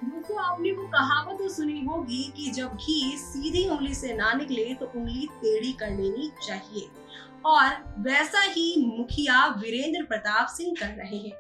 दोस्तों आपने वो कहावत तो सुनी होगी कि जब घी सीधी उंगली से ना निकले तो उंगली टेढ़ी कर लेनी चाहिए। और वैसा ही मुखिया वीरेंद्र प्रताप सिंह कर रहे हैं।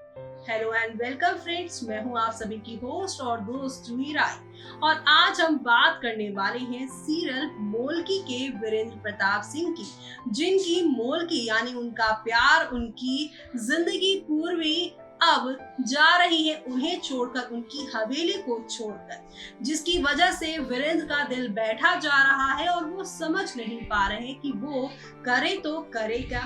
हेलो एंड वेलकम फ्रेंड्स, मैं हूं आप सभी की होस्ट और दोस्त जूही राय। और आज हम बात करने वाले हैं सीरियल मोल्की के वीरेंद्र प्रताप सिंह की, जिनकी मोल्की यानी उनका प्यार, उनकी जिंदगी पूर्वी अब जा रही है उन्हें छोड़कर, उनकी हवेली को छोड़कर, जिसकी वजह से वीरेंद्र का दिल बैठा जा रहा है और वो समझ नहीं पा रहे कि वो करे तो करे क्या।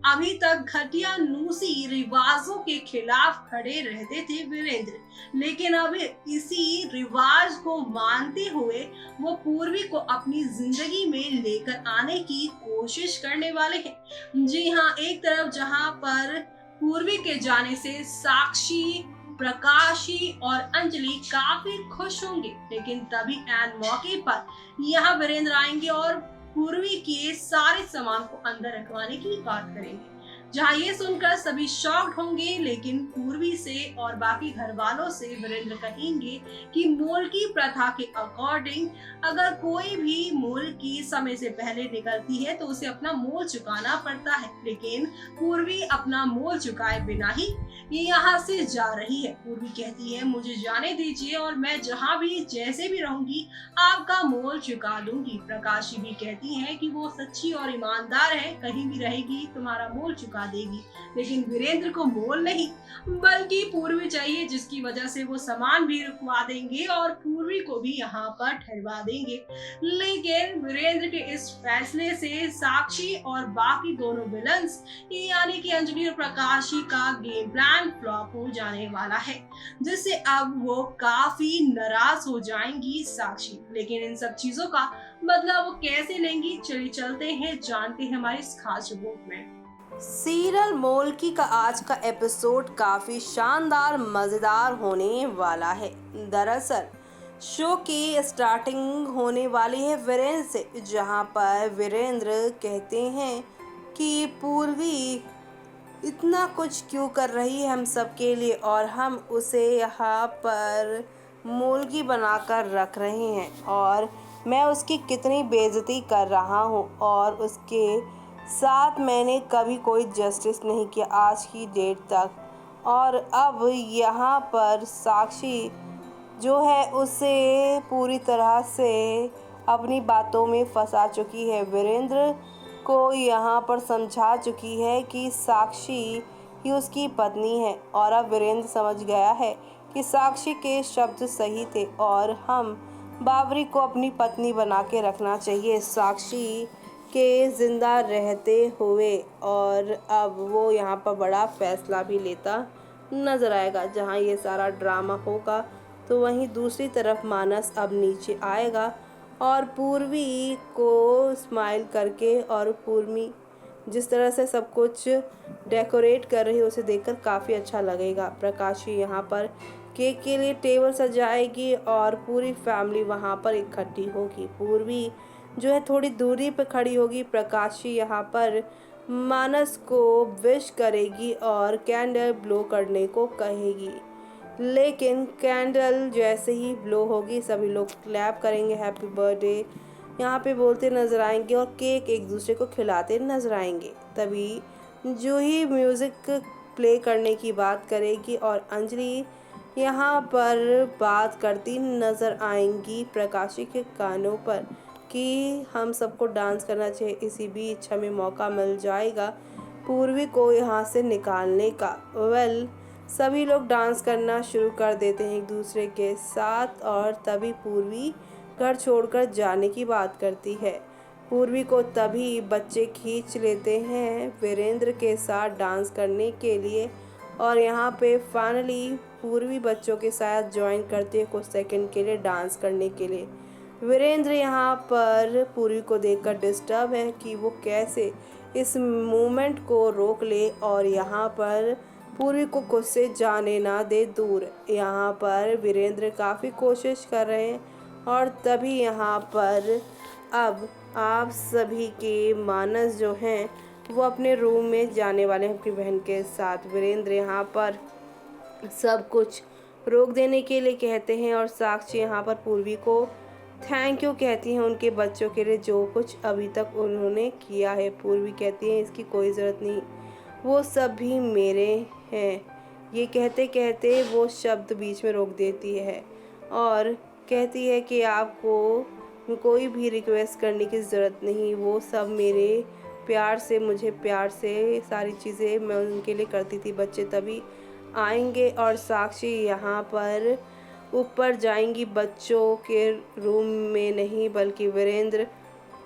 अभी तक घटिया रूसी रिवाजों के खिलाफ खड़े रहते थे वीरेंद्र, लेकिन अब इसी रिवाज को मानते हुए वो पूर्वी को अपनी जिंदगी में लेकर आने की कोशिश करने वाले हैं। जी हाँ, एक तरफ जहां पर पूर्वी के जाने से साक्षी, प्रकाशी और अंजलि काफी खुश होंगे, लेकिन तभी एन मौके पर यहाँ वीरेंद्र आएंगे और पूर्वी के सारे सामान को अंदर रखवाने की बात करेंगे। जहाँ ये सुनकर सभी शॉक्ड होंगे, लेकिन पूर्वी से और बाकी घर वालों से वीरेंद्र कहेंगे कि मोल की प्रथा के अकॉर्डिंग अगर कोई भी मोल की समय से पहले निकलती है तो उसे अपना मोल चुकाना पड़ता है, लेकिन पूर्वी अपना मोल चुकाए बिना ही ये यहाँ से जा रही है। पूर्वी कहती है मुझे जाने दीजिए और मैं जहाँ भी जैसे भी रहूंगी आपका मोल चुका दूंगी। प्रकाशी भी कहती है कि वो सच्ची और ईमानदार है, कहीं भी रहेगी तुम्हारा मोल चुका देगी। लेकिन वीरेंद्र को मोल नहीं बल्कि पूर्वी चाहिए, जिसकी वजह से वो सामान भी रुकवा देंगे और पूर्वी को भी यहाँ पर ठहरवा देंगे। लेकिन वीरेंद्र के इस फैसले से साक्षी और बाकी दोनों विलन्स यानी कि अंजलि और प्रकाशी का गेम प्लान फ्लॉप हो जाने वाला है, जिससे अब वो काफी नाराज हो जाएंगी साक्षी। लेकिन इन सब चीजों का बदला वो कैसे लेंगी, चलिए चलते हैं जानते हैं हमारी इस खास रिपोर्ट में। सीरियल मोल्की का आज का एपिसोड काफ़ी शानदार मज़ेदार होने वाला है। दरअसल शो की स्टार्टिंग होने वाली है वीरेंद्र से, जहां पर वीरेंद्र कहते हैं कि पूर्वी इतना कुछ क्यों कर रही है हम सब के लिए और हम उसे यहाँ पर मूलगी बनाकर रख रहे हैं और मैं उसकी कितनी बेइज्जती कर रहा हूँ और उसके साथ मैंने कभी कोई जस्टिस नहीं किया आज की डेट तक। और अब यहाँ पर साक्षी जो है उसे पूरी तरह से अपनी बातों में फंसा चुकी है। वीरेंद्र को यहाँ पर समझा चुकी है कि साक्षी ही उसकी पत्नी है और अब वीरेंद्र समझ गया है कि साक्षी के शब्द सही थे और हम बाबरी को अपनी पत्नी बना के रखना चाहिए साक्षी के ज़िंदा रहते हुए। और अब वो यहाँ पर बड़ा फैसला भी लेता नज़र आएगा। जहाँ ये सारा ड्रामा होगा तो वहीं दूसरी तरफ मानस अब नीचे आएगा और पूर्वी को स्माइल करके और पूर्वी जिस तरह से सब कुछ डेकोरेट कर रही है उसे देखकर काफ़ी अच्छा लगेगा। प्रकाशी यहाँ पर केक के लिए टेबल सजाएगी और पूरी फैमिली वहाँ पर इकट्ठी होगी। पूर्वी जो है थोड़ी दूरी पर खड़ी होगी। प्रकाशी यहाँ पर मानस को विश करेगी और कैंडल ब्लो करने को कहेगी, लेकिन कैंडल जैसे ही ब्लो होगी सभी लोग क्लैप करेंगे, हैप्पी बर्थडे यहाँ पे बोलते नजर आएंगे और केक एक दूसरे को खिलाते नजर आएंगे। तभी जूही म्यूज़िक प्ले करने की बात करेगी और अंजलि यहाँ पर बात करती नजर आएंगी प्रकाशी के कानों पर कि हम सबको डांस करना चाहिए। इसी बीच हमें मौका मिल जाएगा पूर्वी को यहाँ से निकालने का। सभी लोग डांस करना शुरू कर देते हैं एक दूसरे के साथ और तभी पूर्वी घर छोड़कर जाने की बात करती है। पूर्वी को तभी बच्चे खींच लेते हैं वीरेंद्र के साथ डांस करने के लिए और यहाँ पे फाइनली पूर्वी बच्चों के साथ ज्वाइन करती है कुछ सेकंड के लिए डांस करने के लिए। वीरेंद्र यहाँ पर पूर्वी को देखकर डिस्टर्ब है कि वो कैसे इस मूवमेंट को रोक ले और यहाँ पर पूर्वी को खुद से जाने ना दे दूर। यहाँ पर वीरेंद्र काफ़ी कोशिश कर रहे हैं और तभी यहाँ पर अब आप सभी के मानस जो हैं वो अपने रूम में जाने वाले हैं अपनी बहन के साथ। वीरेंद्र यहाँ पर सब कुछ रोक देने के लिए कहते हैं और साक्षी यहाँ पर पूर्वी को थैंक यू कहती हैं उनके बच्चों के लिए जो कुछ अभी तक उन्होंने किया है। पूर्वी कहती है इसकी कोई ज़रूरत नहीं, वो सब भी मेरे हैं। ये कहते कहते वो शब्द बीच में रोक देती है और कहती है कि आपको कोई भी रिक्वेस्ट करने की ज़रूरत नहीं, वो सब मेरे प्यार से, मुझे प्यार से सारी चीज़ें मैं उनके लिए करती थी। बच्चे तभी आएंगे। और साक्षी यहाँ पर ऊपर जाएंगी, बच्चों के रूम में नहीं बल्कि वीरेंद्र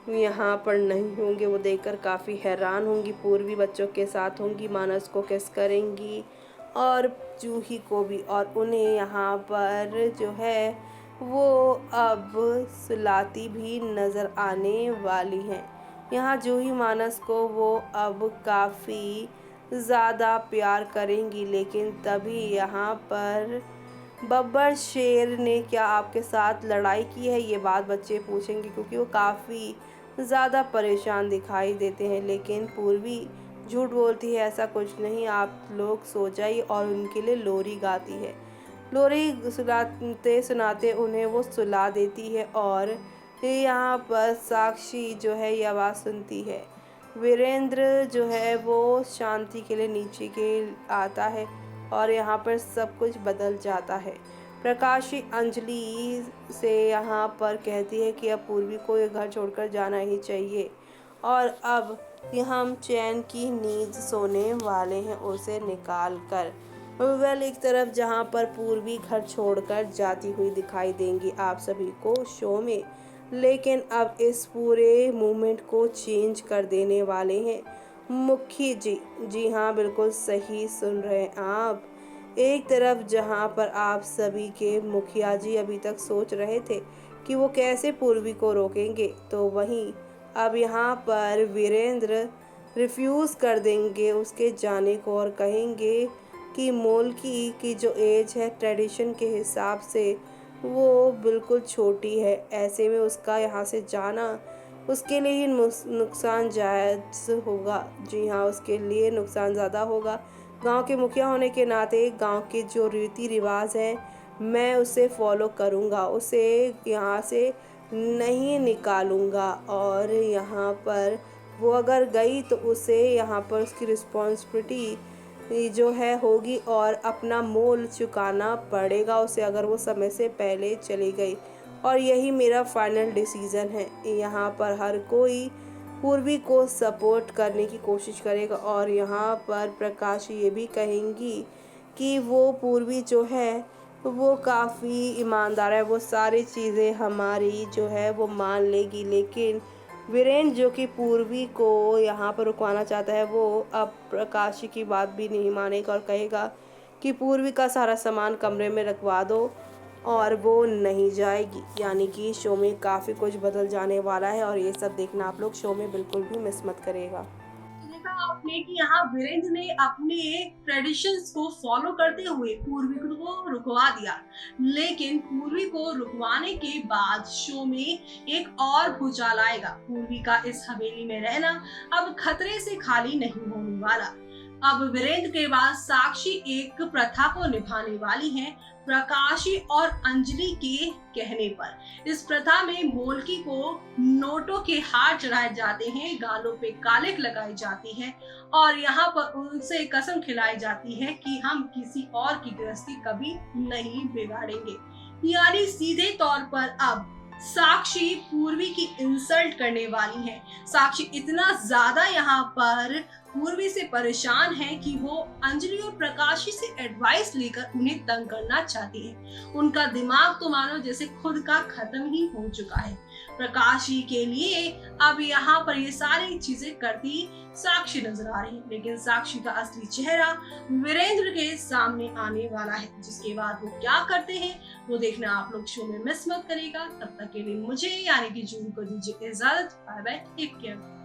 यहाँ पर नहीं होंगे। वो देखकर काफ़ी हैरान होंगी। पूर्वी बच्चों के साथ होंगी, मानस को किस करेंगी और जूही को भी, और उन्हें यहाँ पर जो है वो अब सुलाती भी नज़र आने वाली हैं। यहाँ जूही मानस को वो अब काफ़ी ज़्यादा प्यार करेंगी। लेकिन तभी यहाँ पर बब्बर शेर ने क्या आपके साथ लड़ाई की है, ये बात बच्चे पूछेंगे क्योंकि वो काफ़ी ज़्यादा परेशान दिखाई देते हैं। लेकिन पूर्वी झूठ बोलती है, ऐसा कुछ नहीं, आप लोग सो जाइए, और उनके लिए लोरी गाती है। लोरी सुनाते सुनाते उन्हें वो सुला देती है। और यहाँ पर साक्षी जो है ये आवाज़ सुनती है। वीरेंद्र जो है वो शांति के लिए नीचे के आता है और यहाँ पर सब कुछ बदल जाता है। प्रकाशी अंजलि से यहाँ पर कहती है कि अब पूर्वी को ये घर छोड़कर जाना ही चाहिए और अब हम चैन की नींद सोने वाले हैं उसे निकाल कर। वेल, एक तरफ जहाँ पर पूर्वी घर छोड़कर जाती हुई दिखाई देंगी आप सभी को शो में, लेकिन अब इस पूरे मूवमेंट को चेंज कर देने वाले हैं मुखी जी। जी हाँ, बिल्कुल सही सुन रहे हैं आप। एक तरफ जहाँ पर आप सभी के मुखिया जी अभी तक सोच रहे थे कि वो कैसे पूर्वी को रोकेंगे, तो वहीं अब यहाँ पर वीरेंद्र रिफ्यूज़ कर देंगे उसके जाने को और कहेंगे कि मोलकी की जो एज है ट्रेडिशन के हिसाब से वो बिल्कुल छोटी है, ऐसे में उसका यहाँ से जाना उसके लिए ही नुकसान जायज़ होगा। जी हाँ, उसके लिए नुकसान ज़्यादा होगा। गांव के मुखिया होने के नाते गांव के जो रीति रिवाज हैं मैं उसे फॉलो करूँगा, उसे यहाँ से नहीं निकालूँगा। और यहाँ पर वो अगर गई तो उसे यहाँ पर उसकी रिस्पॉन्सिबिलिटी जो है होगी और अपना मोल चुकाना पड़ेगा उसे अगर वो समय से पहले चली गई। और यही मेरा फाइनल डिसीज़न है। यहाँ पर हर कोई पूर्वी को सपोर्ट करने की कोशिश करेगा और यहाँ पर प्रकाश ये भी कहेंगी कि वो पूर्वी जो है वो काफ़ी ईमानदार है, वो सारी चीज़ें हमारी जो है वो मान लेगी। लेकिन वीरेंद्र जो कि पूर्वी को यहाँ पर रुकवाना चाहता है वो अब प्रकाशी की बात भी नहीं मानेगा और कहेगा कि पूर्वी का सारा सामान कमरे में रखवा दो और वो नहीं जाएगी। यानी कि शो में काफ़ी कुछ बदल जाने वाला है और ये सब देखना आप लोग शो में बिल्कुल भी मिस मत करिएगा। देखा आपने कि यहाँ वीरेंद्र ने अपने ट्रेडिशंस को फॉलो करते हुए पूर्वी को रुकवा दिया, लेकिन पूर्वी को रुकवाने के बाद शो में एक और भूचाल आएगा। पूर्वी का इस हवेली में रहना अब खतरे से खाली नहीं होने वाला। अब वीरेंद्र के बाद साक्षी एक प्रथा को निभाने वाली हैं प्रकाशी और अंजलि के कहने पर। इस प्रथा में मोलकी को नोटों के हार चढ़ाए जाते हैं, गालों पे कालिक लगाई जाती है और यहाँ पर उनसे कसम खिलाई जाती है कि हम किसी और की गृहस्थी कभी नहीं बिगाड़ेंगे। यानी सीधे तौर पर अब साक्षी पूर्वी की इंसल्ट करने वाली है। साक्षी इतना ज्यादा यहाँ पर पूर्वी से परेशान है कि वो अंजलि और प्रकाशी से एडवाइस लेकर उन्हें तंग करना चाहती है। उनका दिमाग तो मानो जैसे खुद का खत्म ही हो चुका है। प्रकाशी के लिए अब यहाँ पर ये सारी चीजें करती साक्षी नजर आ रही है, लेकिन साक्षी का असली चेहरा वीरेंद्र के सामने आने वाला है। जिसके बाद वो क्या करते हैं वो देखना आप लोग शो में मिस मत करिएगा। तब तक के लिए मुझे यानी कि जूही को दीजिए इजाजत। Bye bye, take care.